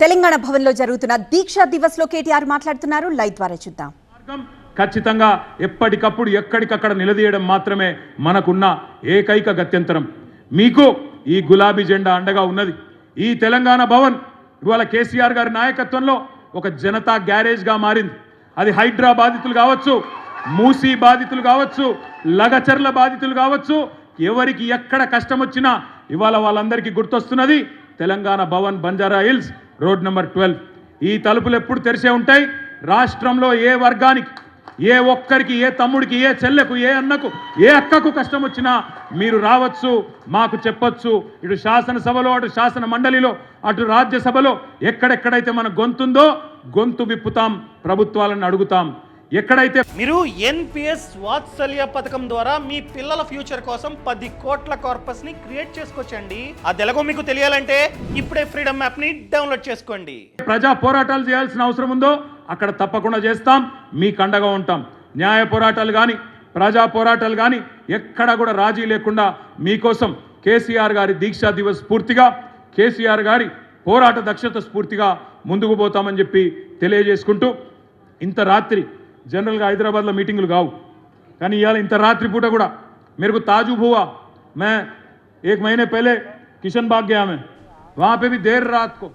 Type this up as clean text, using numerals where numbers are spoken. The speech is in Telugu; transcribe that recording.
తెలంగాణ భవన్లో జరుగుతున్న దీక్షా దివస్ లో కేటీఆర్ మాట్లాడుతున్నారు. లైవ్ ద్వారా చూద్దాం. ఖచ్చితంగా ఎప్పటికప్పుడు ఎక్కడికక్కడ నిలదీయడం మాత్రమే మనకున్న ఏకైక గత్యంతరం. మీకు ఈ గులాబీ జెండా అండగా ఉన్నది. ఈ తెలంగాణ భవన్ ఇవాళ కేసీఆర్ గారి నాయకత్వంలో ఒక జనతా గ్యారేజ్గా మారింది. అది హైడ్రా బాధితులు కావచ్చు, మూసీ బాధితులు కావచ్చు, లగచర్ల బాధితులు కావచ్చు, ఎవరికి ఎక్కడ కష్టం వచ్చినా ఇవాళ వాళ్ళందరికీ గుర్తొస్తున్నది Telangana Bhavan, Banjara Hills, road number 12. ఈ తలుపులు ఎప్పుడు తెరిసే ఉంటాయి. రాష్ట్రంలో ఏ వర్గానికి, ఏ ఒక్కరికి, ఏ తమ్ముడికి, ఏ చెల్లెకు, ఏ అన్నకు, ఏ అక్కకు కష్టం వచ్చినా మీరు రావచ్చు, మాకు చెప్పొచ్చు. ఇటు శాసనసభలో, అటు శాసన మండలిలో, అటు రాజ్యసభలో ఎక్కడెక్కడైతే మన గొంతుందో గొంతు విప్పుతాం, ప్రభుత్వాలను అడుగుతాం. ఎక్కడైతే మీరు ఎన్పిఎస్ వాత్సల్య పథకం ద్వారా మీ పిల్లల ఫ్యూచర్ కోసం 10 కోట్ల కార్పస్ ని క్రియేట్ చేసుకోవచ్చండి. అది ఎలాగో మీకు తెలియాలంటే ఇప్పుడే ఫ్రీడమ్ యాప్ ని డౌన్లోడ్ చేసుకోండి. ప్రజా పోరాటాలు చేయాల్సిన అవసరం ఉందో అక్కడ తప్పకుండా చేస్తాం, మీకు అండగా ఉంటాం. న్యాయ పోరాటాలు కానీ, ప్రజా పోరాటాలు కానీ ఎక్కడ కూడా రాజీ లేకుండా మీకోసం కేసీఆర్ గారి దీక్షా దివస్ స్ఫూర్తిగా, కేసీఆర్ గారి పోరాట దక్షత స్ఫూర్తిగా ముందుకు పోతామని చెప్పి తెలియజేసుకుంటూ, ఇంత రాత్రి जनरल हैदराबाद मीटिंग काव కానీ ఇవాళ ఇంత రాత్రి పూట కూడా मेरे को ताजु हुआ. मैं 1 महीने पहले किशन बाग गया, मैं वहाँ पे भी देर रात को